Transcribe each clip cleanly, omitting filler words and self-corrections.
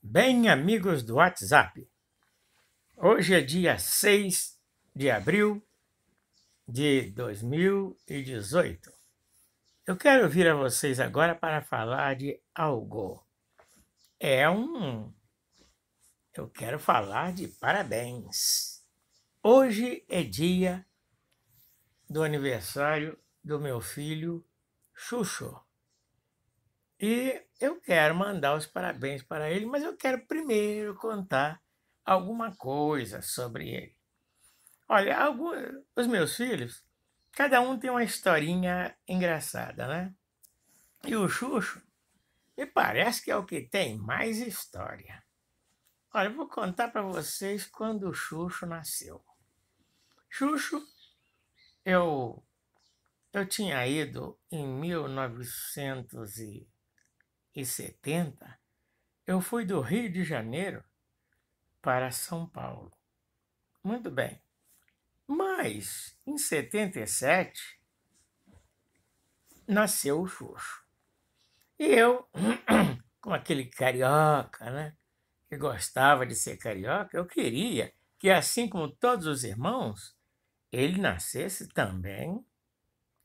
Bem, amigos do WhatsApp, hoje é dia 6 de abril de 2018. Eu quero ouvir a vocês agora para falar de algo. É um. Eu quero falar de parabéns. Hoje é dia do aniversário do meu filho Xuxo. E eu quero mandar os parabéns para ele, mas eu quero primeiro contar alguma coisa sobre ele. Olha, os meus filhos, cada um tem uma historinha engraçada, né? E o Xuxo, me parece que é o que tem mais história. Olha, eu vou contar para vocês quando o Xuxo nasceu. Xuxo, eu, eu tinha ido em 1970, eu fui do Rio de Janeiro para São Paulo. Muito bem. Mas, em 77, nasceu o Xuxo. E eu, com aquele carioca, né, que gostava de ser carioca, eu queria que, assim como todos os irmãos, ele nascesse também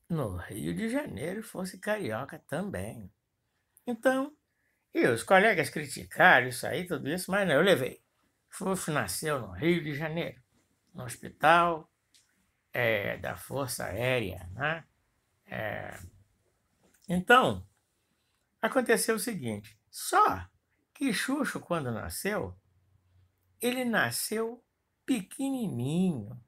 no Rio de Janeiro e fosse carioca também. Então, e os colegas criticaram isso aí, tudo isso, mas não, eu levei. Xuxo nasceu no Rio de Janeiro, no hospital da Força Aérea, né? Então, aconteceu o seguinte, só que Xuxo, quando nasceu, ele nasceu pequenininho.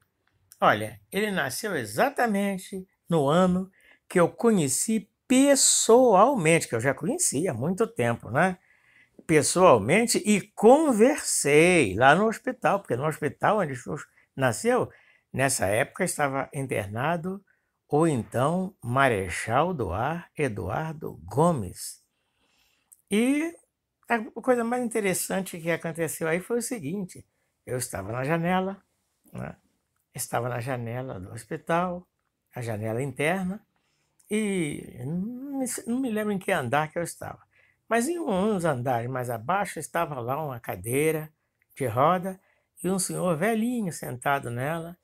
Olha, ele nasceu exatamente no ano que eu conheci pessoalmente, que eu já conhecia há muito tempo, né? Pessoalmente e conversei lá no hospital, porque no hospital onde Xuxo nasceu, nessa época estava internado o então Marechal do Ar Eduardo Gomes. E a coisa mais interessante que aconteceu aí foi o seguinte: eu estava na janela, né? Estava na janela do hospital, a janela interna, e não me lembro em que andar que eu estava. Mas em uns andares mais abaixo estava lá uma cadeira de roda e um senhor velhinho sentado nela.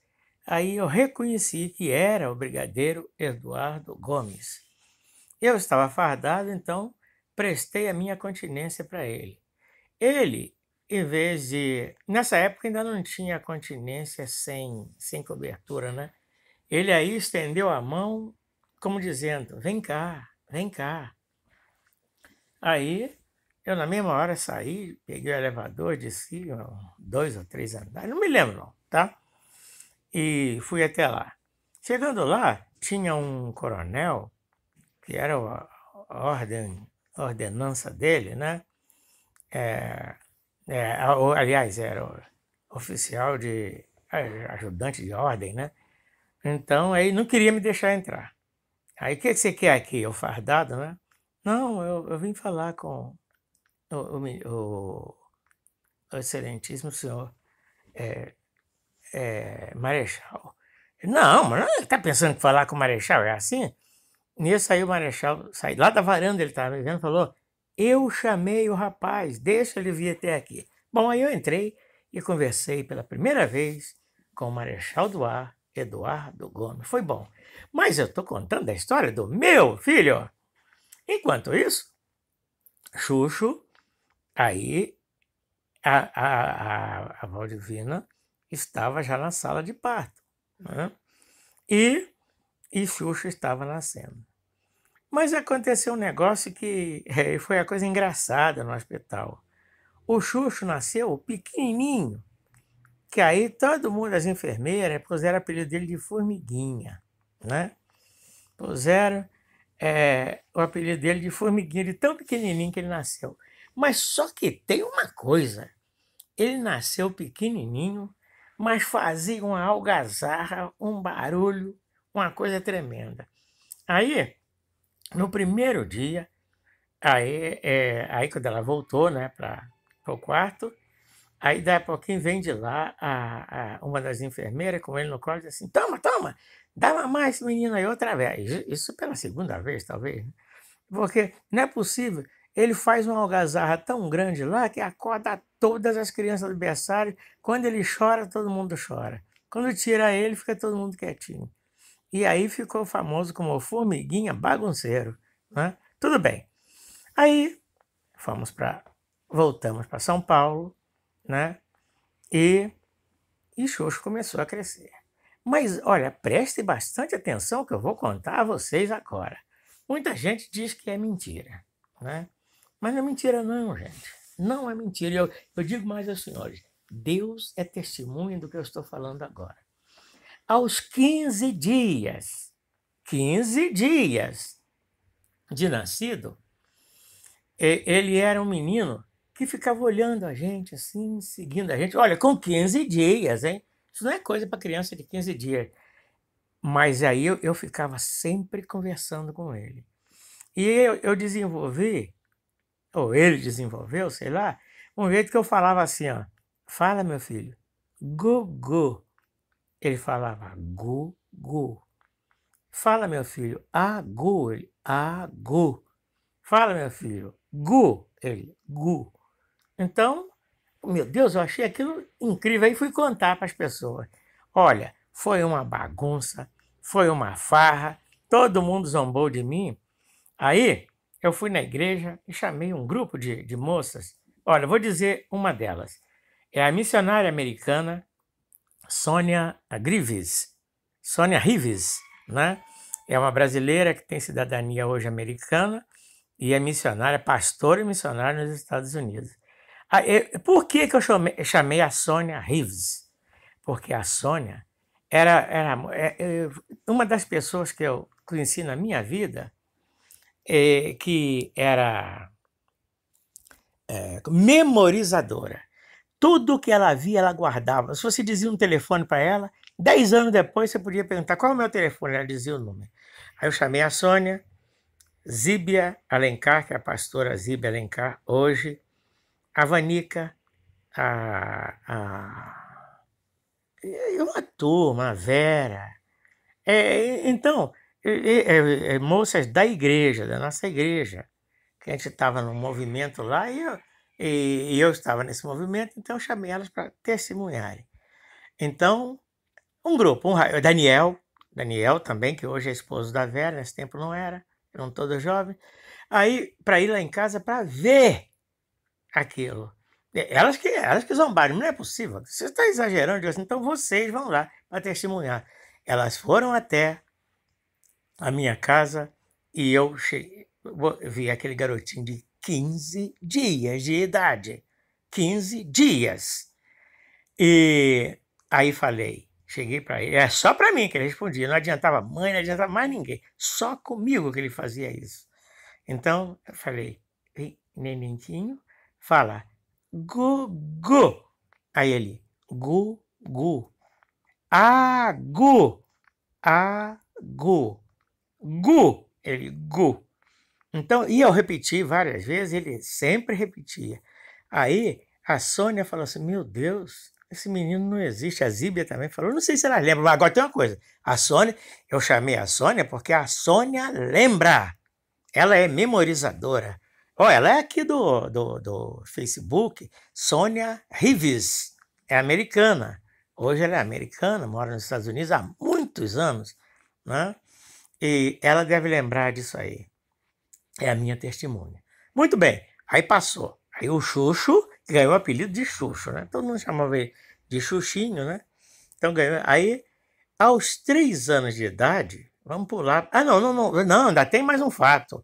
Aí eu reconheci que era o brigadeiro Eduardo Gomes. Eu estava fardado, então prestei a minha continência para ele. Ele, em vez de. Nessa época ainda não tinha continência sem cobertura, né? Ele aí estendeu a mão, como dizendo: vem cá, vem cá. Aí eu, na mesma hora, saí, peguei o elevador, desci 2 ou 3 andares, não me lembro, não, tá? E fui até lá. Chegando lá, tinha um coronel, que era a ordenança dele, né? Aliás, era o oficial ajudante de ordem, né? Então, aí não queria me deixar entrar. Aí, o que você quer aqui? Eu fardado, né? Não, eu vim falar com o excelentíssimo senhor Marechal. Não, mas tá pensando que falar com o Marechal é assim? Nisso aí o Marechal saiu lá da varanda, ele estava me vendo, e falou: eu chamei o rapaz, deixa ele vir até aqui. Bom, aí eu entrei e conversei pela primeira vez com o Marechal do Ar, Eduardo Gomes. Foi bom. Mas eu estou contando a história do meu filho. Enquanto isso, Xuxo, aí a Valdivina estava já na sala de parto, né? E Xuxo estava nascendo. Mas aconteceu um negócio que foi a coisa engraçada no hospital. O Xuxo nasceu pequenininho, que aí todo mundo, as enfermeiras, puseram o apelido dele de Formiguinha, né? Puseram o apelido dele de Formiguinha, de tão pequenininho que ele nasceu. Mas só que tem uma coisa, ele nasceu pequenininho, mas fazia uma algazarra, um barulho, uma coisa tremenda. Aí, no primeiro dia, aí quando ela voltou, né, para o quarto, aí daí a pouquinho vem de lá uma das enfermeiras com ele no colo e diz assim: toma, toma, dá mamar esse menino aí outra vez. Isso pela segunda vez, talvez, né? Porque não é possível. ele faz uma algazarra tão grande lá que acorda todas as crianças do berçário. Quando ele chora, todo mundo chora. Quando tira ele, fica todo mundo quietinho. E aí ficou famoso como Formiguinha Bagunceiro, né? Tudo bem. Aí voltamos para São Paulo, né? E Xoxo começou a crescer. Mas olha, preste bastante atenção que eu vou contar a vocês agora. Muita gente diz que é mentira, né? Mas não é mentira não, gente. Não é mentira. Eu digo mais aos senhores, Deus é testemunha do que eu estou falando agora. Aos 15 dias de nascido, ele era um menino que ficava olhando a gente assim, seguindo a gente. Olha, com 15 dias, hein? Isso não é coisa para criança de 15 dias. Mas aí eu ficava sempre conversando com ele. E eu desenvolvi, ou ele desenvolveu, sei lá, um jeito que eu falava assim, ó. Fala, meu filho. Gugu. Ele falava Gugu. Fala, meu filho. Agu. Ele, Agu. Fala, meu filho. Gu. Ele, Gu. Então, meu Deus, eu achei aquilo incrível. Aí fui contar para as pessoas. Olha, foi uma bagunça, foi uma farra, todo mundo zombou de mim. Aí eu fui na igreja e chamei um grupo de moças. Olha, vou dizer uma delas. É a missionária americana Sônia Rives. Sônia Rives, né? É uma brasileira que tem cidadania hoje americana e é missionária, pastora e missionária nos Estados Unidos. Por que eu chamei a Sônia Rives? Porque a Sônia era uma das pessoas que eu conheci na minha vida que era memorizadora. Tudo que ela via, ela guardava. Se você dizia um telefone para ela, 10 anos depois você podia perguntar qual é o meu telefone, ela dizia o número. Aí eu chamei a Sônia, Zíbia Alencar, que é a pastora Zíbia Alencar, hoje, a Vanica, e uma turma, a Vera. Então, moças da igreja, da nossa igreja, que a gente estava no movimento lá e eu estava nesse movimento, então eu chamei elas para testemunharem. Então, um grupo, Daniel também, que hoje é esposo da Vera, nesse tempo não era, eram todos jovens, aí para ir lá em casa para ver aquilo. Elas que zombaram, não é possível, você está exagerando, eu disse, então vocês vão lá para testemunhar. Elas foram até a minha casa e eu vi aquele garotinho de 15 dias de idade. 15 dias. E aí cheguei para ele, é só para mim que ele respondia, não adiantava mãe, não adiantava mais ninguém, só comigo que ele fazia isso. Então eu falei, nenentinho, fala, Gugu. Aí ele, Gugu. Agu. Agu. Gu. Ele, Gu. Então, e eu repeti várias vezes, ele sempre repetia. Aí a Sônia falou assim, meu Deus, esse menino não existe. A Zíbia também falou, não sei se ela lembra, mas agora tem uma coisa. A Sônia, eu chamei a Sônia porque a Sônia lembra. Ela é memorizadora. Ela é aqui do Facebook, Sônia Rives, é americana. Hoje ela é americana, mora nos Estados Unidos há muitos anos, né? E ela deve lembrar disso aí. É a minha testemunha. Muito bem, aí passou. Aí o Xuxo ganhou o apelido de Xuxo, né? Todo mundo chamava ele de Xuxinho, né? Então ganhou. Aí, aos 3 anos de idade, vamos pular. Não, ainda tem mais um fato.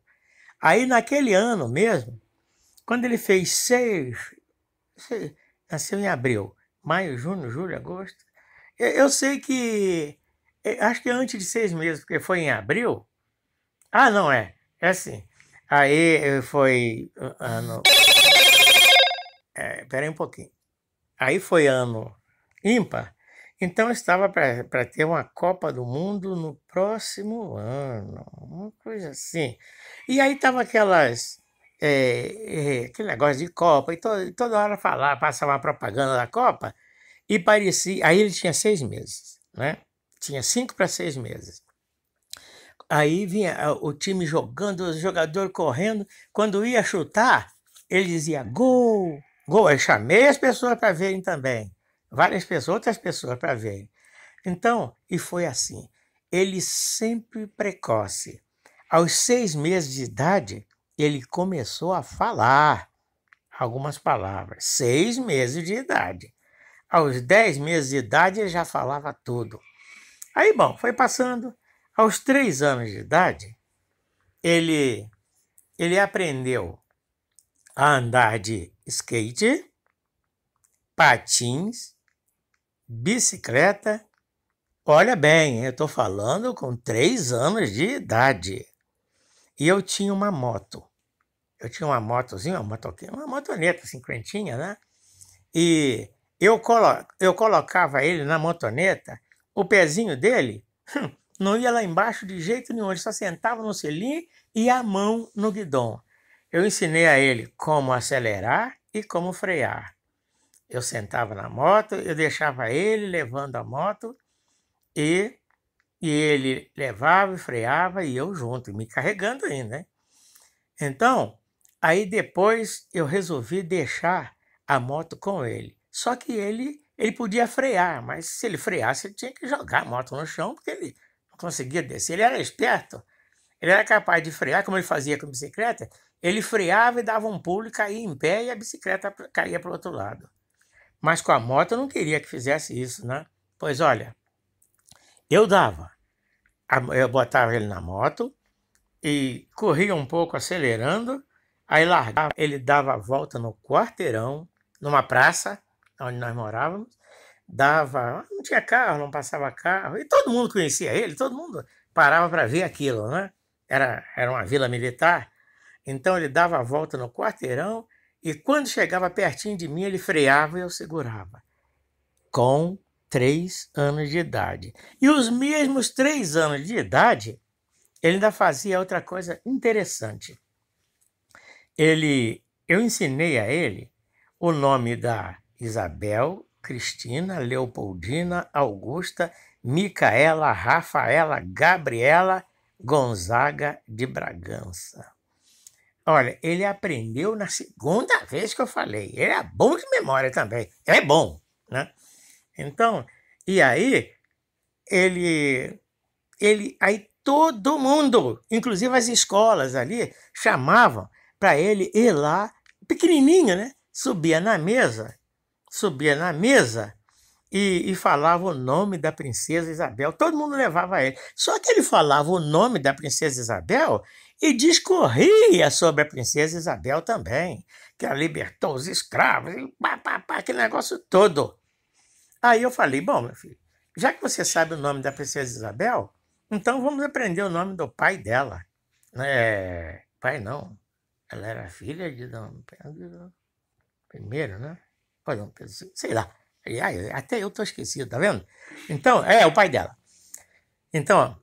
Aí, naquele ano mesmo, quando ele fez 6, nasceu em abril, maio, junho, julho, agosto. Eu sei que, acho que antes de 6 meses, porque foi em abril. Não, é assim. Aí foi ano. Peraí um pouquinho. Aí foi ano ímpar. Então estava para ter uma Copa do Mundo no próximo ano, uma coisa assim. E aí tava aquele negócio de Copa, e toda hora passava uma propaganda da Copa, e parecia. Aí ele tinha 6 meses, né? Tinha 5 para 6 meses. Aí vinha o time jogando, os jogadores correndo. Quando ia chutar, ele dizia gol, gol. Eu chamei as pessoas para verem também. Várias pessoas, outras pessoas para verem. Então, e foi assim. Ele sempre precoce. Aos 6 meses de idade, ele começou a falar algumas palavras. 6 meses de idade. Aos 10 meses de idade, ele já falava tudo. Aí, bom, foi passando. Aos 3 anos de idade, ele aprendeu a andar de skate, patins, bicicleta. Olha bem, eu estou falando com 3 anos de idade. E eu tinha uma moto. Eu tinha uma motozinha, uma motoneta cinquentinha, né? E eu colocava ele na motoneta, o pezinho dele não ia lá embaixo de jeito nenhum, ele só sentava no selim e a mão no guidão. Eu ensinei a ele como acelerar e como frear. Eu sentava na moto, eu deixava ele levando a moto e ele levava e freava e eu junto, me carregando ainda, né? Então, aí depois eu resolvi deixar a moto com ele. Só que ele podia frear, mas se ele freasse, ele tinha que jogar a moto no chão, porque ele não conseguia descer. Ele era esperto, ele era capaz de frear, como ele fazia com a bicicleta. Ele freava e dava um pulo e caía em pé e a bicicleta caía para o outro lado. Mas com a moto eu não queria que fizesse isso, né? Pois olha, eu botava ele na moto e corria um pouco acelerando, aí largava, ele dava a volta no quarteirão, numa praça onde nós morávamos, não tinha carro, não passava carro, e todo mundo conhecia ele, todo mundo parava para ver aquilo, né? Era uma vila militar, então ele dava a volta no quarteirão e quando chegava pertinho de mim ele freava e eu segurava. Com 3 anos de idade. E os mesmos 3 anos de idade, ele ainda fazia outra coisa interessante. Eu ensinei a ele o nome da Isabel, Cristina, Leopoldina, Augusta, Micaela, Rafaela, Gabriela, Gonzaga de Bragança. Olha, ele aprendeu na segunda vez que eu falei. Ele é bom de memória também. É bom, né? Então, e aí, aí todo mundo, inclusive as escolas ali, chamavam para ele ir lá, pequenininho, né? Subia na mesa e falava o nome da princesa Isabel. Todo mundo levava ele. Só que ele falava o nome da princesa Isabel e discorria sobre a princesa Isabel também, que ela libertou os escravos, e aquele negócio todo. Aí eu falei, bom, meu filho, já que você sabe o nome da princesa Isabel, então vamos aprender o nome do pai dela. Pai não, ela era filha de Dom Pedro I, né? Ou Dom Pedro II, sei lá. Até eu estou esquecido, tá vendo? Então, o pai dela. Então, ó,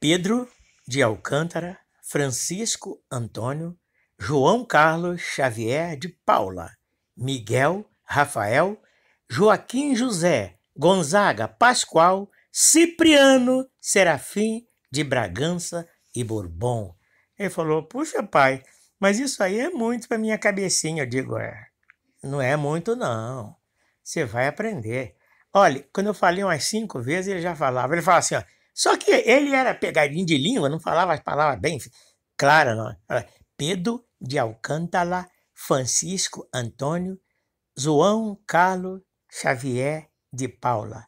Pedro de Alcântara, Francisco Antônio, João Carlos Xavier de Paula, Miguel, Rafael, Joaquim José, Gonzaga, Pascoal, Cipriano, Serafim de Bragança e Bourbon. Ele falou, puxa pai, mas isso aí é muito para minha cabecinha. Eu digo, não é muito não, você vai aprender. Olha, quando eu falei umas 5 vezes, ele já falava. Ele falava assim, ó, só que ele era pegadinho de língua, não falava as palavras bem claras, não. Pedro de Alcântara, Francisco Antônio, João Carlos Xavier de Paula,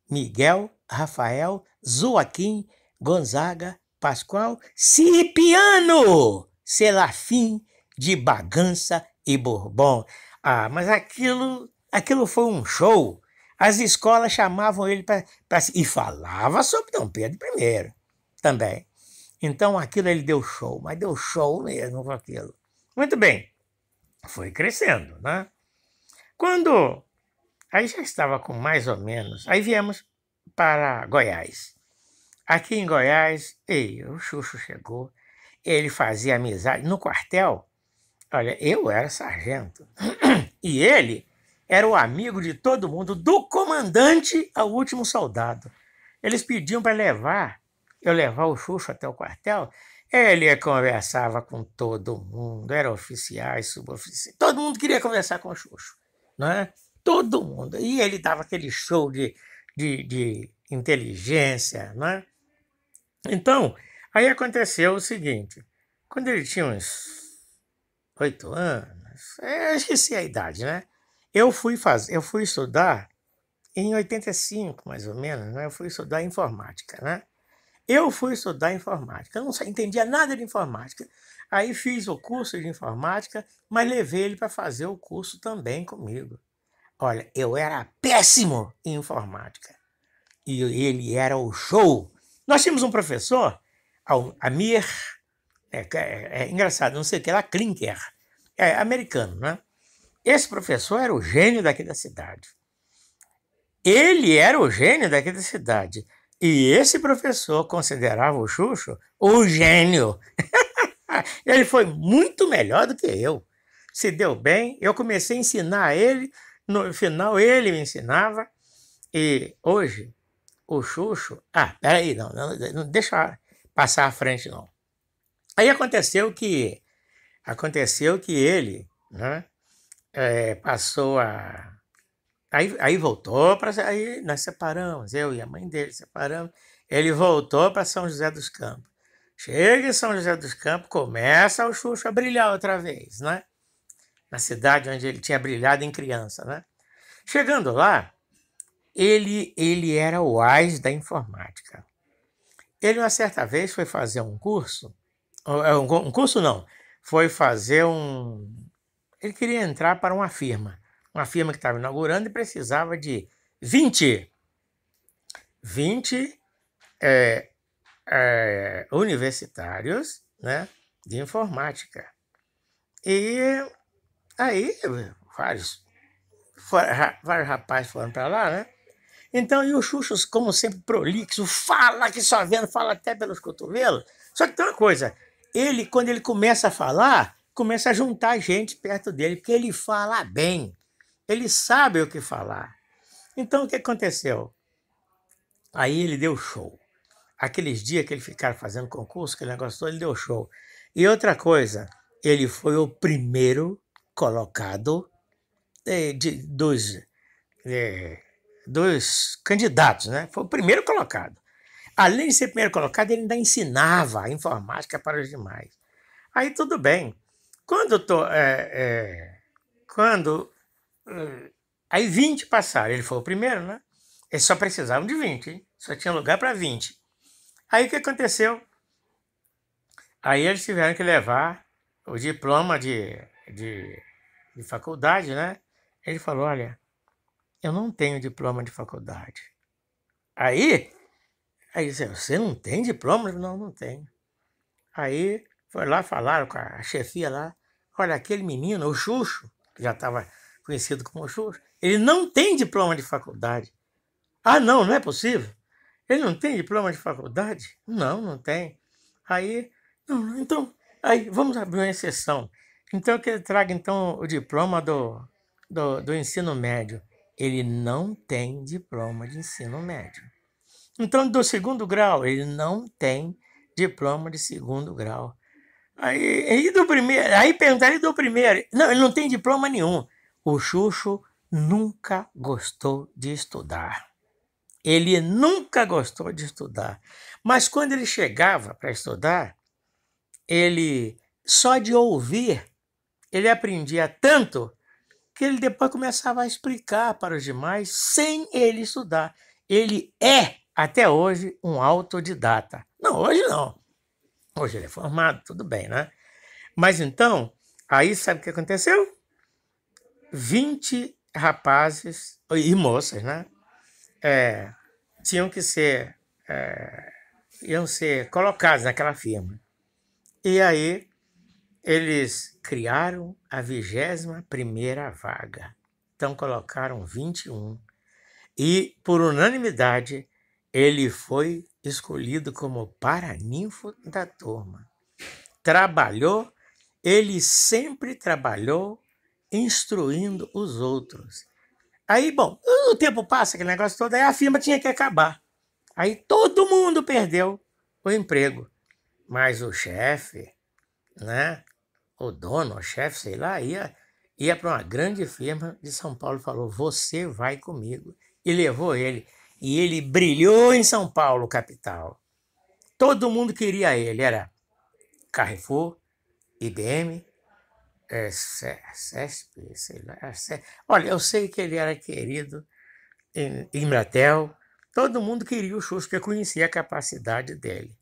Miguel, Rafael, Joaquim, Gonzaga, Pascoal, Cipriano, Serafim de Bragança e Bourbon. Mas aquilo foi um show. As escolas chamavam ele para e falava sobre Dom Pedro I também. Então aquilo ele deu show, mas deu show mesmo com aquilo. Muito bem, foi crescendo, né? Quando aí já estava com mais ou menos, aí viemos para Goiás. Aqui em Goiás, o Xuxo chegou, ele fazia amizade no quartel. Olha, eu era sargento e ele era o amigo de todo mundo, do comandante ao último soldado. Eles pediam para levar eu levar o Xuxo até o quartel, ele conversava com todo mundo, eram oficiais, suboficiais, todo mundo queria conversar com o Xuxo, não é? Todo mundo. E ele dava aquele show de inteligência, não é? Então, aí aconteceu o seguinte, quando ele tinha uns 8 anos, eu esqueci a idade, né? Eu fui estudar em 85, mais ou menos, né? Eu fui estudar informática, né? Eu fui estudar informática, eu não entendia nada de informática. Aí fiz o curso de informática, mas levei ele para fazer o curso também comigo. Olha, eu era péssimo em informática e ele era o show. Nós tínhamos um professor, Amir, é engraçado, não sei o que, era Klinker, é americano, né? Esse professor era o gênio daqui da cidade. Ele era o gênio daqui da cidade. E esse professor considerava o Xuxo o gênio. Ele foi muito melhor do que eu. Se deu bem, eu comecei a ensinar ele, no final ele me ensinava. E hoje, o Xuxo... Ah, peraí, não deixa passar à frente, não. Aí aconteceu que ele, né, passou a... Aí voltou para... Aí nós separamos, eu e a mãe dele separamos. Ele voltou para São José dos Campos. Chega em São José dos Campos, começa o Xuxo a brilhar outra vez, né? Na cidade onde ele tinha brilhado em criança, né? Chegando lá, ele era o ás da informática. Ele, uma certa vez, foi fazer um curso... Um curso não, foi fazer um... Ele queria entrar para uma firma que estava inaugurando e precisava de 20 universitários, né, de informática. E aí vários rapazes foram para lá, né? Então, e o Xuxo, como sempre prolixo, fala que só vendo, fala até pelos cotovelos. Só que tem uma coisa, quando ele começa a falar, começa a juntar gente perto dele, porque ele fala bem, ele sabe o que falar. Então, o que aconteceu? Aí ele deu show. Aqueles dias que ele ficaram fazendo concurso, aquele negócio todo, ele deu show. E outra coisa, ele foi o primeiro colocado dos candidatos, né? Foi o primeiro colocado. Além de ser primeiro colocado, ele ainda ensinava a informática para os demais. Aí tudo bem. Aí 20 passaram, ele foi o primeiro, né? Eles só precisavam de 20, hein? Só tinha lugar para 20. Aí o que aconteceu? Aí eles tiveram que levar o diploma de faculdade, né? Ele falou, olha, eu não tenho diploma de faculdade. Aí disse, você não tem diploma? Não, não tenho. Aí foi lá, falaram com a chefia lá, olha, aquele menino, o Xuxo, que já estava conhecido como Xuxo, ele não tem diploma de faculdade. Ah, não, não é possível? Ele não tem diploma de faculdade? Não, não tem. Aí, não, então, aí vamos abrir uma exceção. Então, que ele traga então o diploma do ensino médio. Ele não tem diploma de ensino médio. Então, do segundo grau, ele não tem diploma de segundo grau. Aí do primeiro, aí perguntaram do primeiro. Não, ele não tem diploma nenhum. O Xuxo nunca gostou de estudar. Ele nunca gostou de estudar. Mas quando ele chegava para estudar, ele, só de ouvir, ele aprendia tanto que ele depois começava a explicar para os demais sem ele estudar. Ele é, até hoje, um autodidata. Não, hoje não. Hoje ele é formado, tudo bem, né? Mas então, aí sabe o que aconteceu? 20 rapazes e moças, né? Iam ser colocados naquela firma. E aí eles criaram a 21ª vaga. Então colocaram 21. E, por unanimidade, ele foi escolhido como paraninfo da turma. Trabalhou, ele sempre trabalhou instruindo os outros. Aí, bom, o tempo passa, aquele negócio todo, aí a firma tinha que acabar. Aí todo mundo perdeu o emprego. Mas o chefe, né? O dono, o chefe, sei lá, ia para uma grande firma de São Paulo e falou: você vai comigo. E levou ele. E ele brilhou em São Paulo, capital. Todo mundo queria ele. Era Carrefour, IBM, CESP, sei lá. Olha, eu sei que ele era querido em Embratel. Todo mundo queria o Xuxa, porque conhecia a capacidade dele.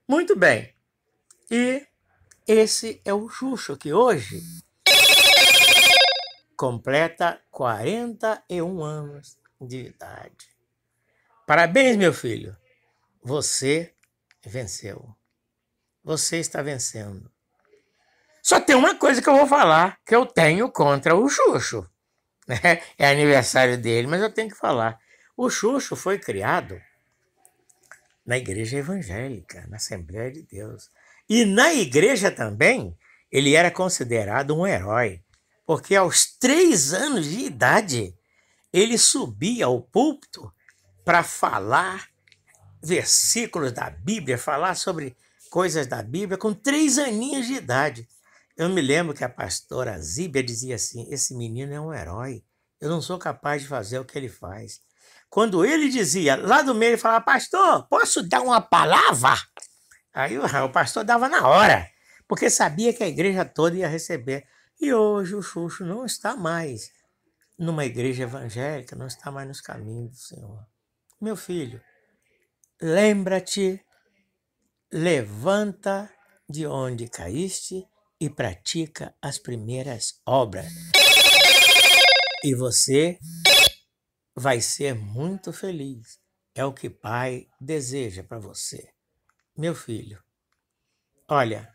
Muito bem. E esse é o Xuxa, que hoje completa 41 anos de idade. Parabéns, meu filho. Você venceu. Você está vencendo. Só tem uma coisa que eu vou falar que eu tenho contra o Xuxo. Né? É aniversário dele, mas eu tenho que falar. O Xuxo foi criado na igreja evangélica, na Assembleia de Deus. E na igreja também, ele era considerado um herói, porque aos 3 anos de idade, ele subia ao púlpito para falar versículos da Bíblia, falar sobre coisas da Bíblia, com 3 aninhos de idade. Eu me lembro que a pastora Zíbia dizia assim: esse menino é um herói, eu não sou capaz de fazer o que ele faz. Quando ele dizia, lá do meio, ele falava: pastor, posso dar uma palavra? Aí o pastor dava na hora, porque sabia que a igreja toda ia receber. E hoje o Xuxo não está mais numa igreja evangélica, não está mais nos caminhos do Senhor. Meu filho, lembra-te, levanta de onde caíste e pratica as primeiras obras. E você vai ser muito feliz. É o que Pai deseja para você. Meu filho, olha,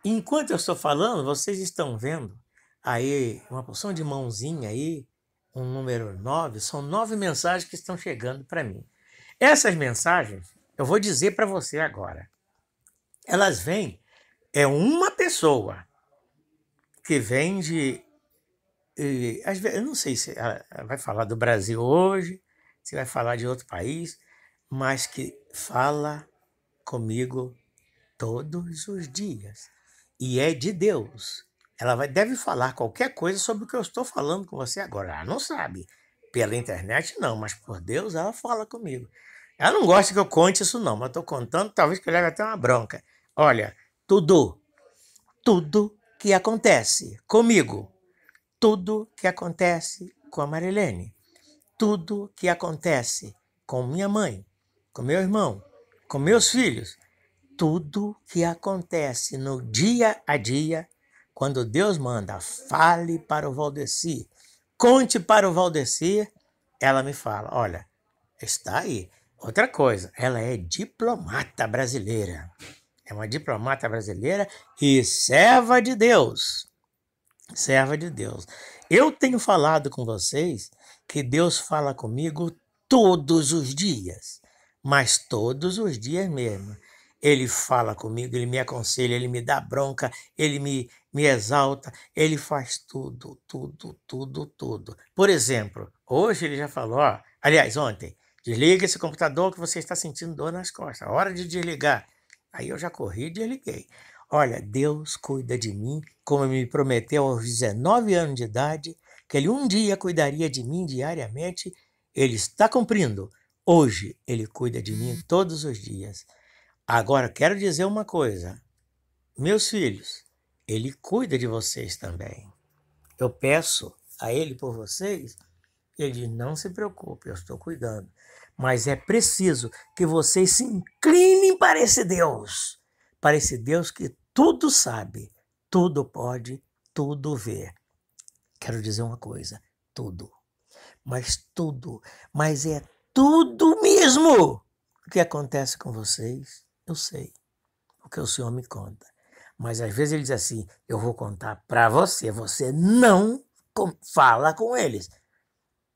enquanto eu estou falando, vocês estão vendo aí uma porção de mãozinha aí, um número 9, são 9 mensagens que estão chegando para mim. Essas mensagens, eu vou dizer para você agora. Elas vêm, é uma pessoa que vem de... eu não sei se ela vai falar do Brasil hoje, se vai falar de outro país, mas que fala comigo todos os dias. E é de Deus. Ela deve falar qualquer coisa sobre o que eu estou falando com você agora. Ela não sabe. Pela internet, não, mas por Deus ela fala comigo. Ela não gosta que eu conte isso, não, mas estou contando, talvez que eu leve até uma bronca. Olha, tudo que acontece comigo, tudo que acontece com a Marilene, tudo que acontece com minha mãe, com meu irmão, com meus filhos, tudo que acontece no dia a dia, quando Deus manda, fale para o Valdeci, conte para o Valdeci, ela me fala: olha, está aí. Outra coisa, ela é diplomata brasileira. É uma diplomata brasileira e serva de Deus. Serva de Deus. Eu tenho falado com vocês que Deus fala comigo todos os dias, mas todos os dias mesmo. Ele fala comigo, ele me aconselha, ele me dá bronca, ele me exalta, ele faz tudo, tudo, tudo, tudo. Por exemplo, hoje ele já falou, aliás, ontem, desliga esse computador que você está sentindo dor nas costas, hora de desligar. Aí eu já corri e desliguei. Olha, Deus cuida de mim, como me prometeu aos 19 anos de idade, que Ele um dia cuidaria de mim diariamente. Ele está cumprindo. Hoje, Ele cuida de mim todos os dias. Agora, quero dizer uma coisa. Meus filhos, Ele cuida de vocês também. Eu peço a Ele por vocês. Ele diz: não se preocupe, eu estou cuidando. Mas é preciso que vocês se inclinem para esse Deus que tudo sabe, tudo pode, tudo vê. Quero dizer uma coisa: tudo, mas é tudo mesmo o que acontece com vocês, eu sei, porque o Senhor me conta. Mas às vezes ele diz assim: eu vou contar para você, você não fala com eles.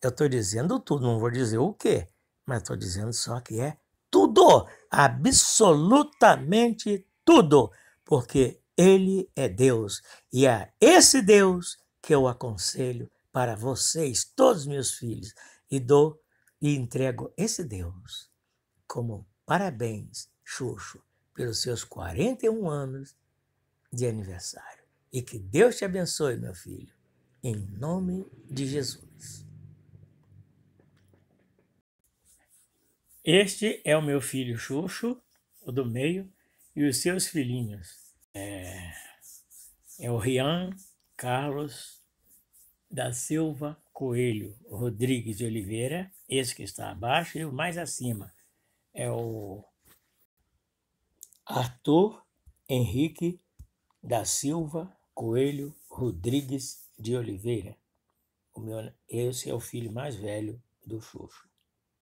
Eu estou dizendo tudo, não vou dizer o quê, mas estou dizendo só que é tudo, absolutamente tudo, porque Ele é Deus e é esse Deus que eu aconselho para vocês, todos meus filhos, e dou e entrego esse Deus como parabéns Xuxo, pelos seus 41 anos de aniversário. E que Deus te abençoe, meu filho, em nome de Jesus. Este é o meu filho Xuxo, o do meio, e os seus filhinhos. É o Rian Carlos da Silva Coelho Rodrigues de Oliveira, esse que está abaixo, e o mais acima é o Arthur Henrique da Silva Coelho Rodrigues de Oliveira. Esse é o filho mais velho do Xuxo.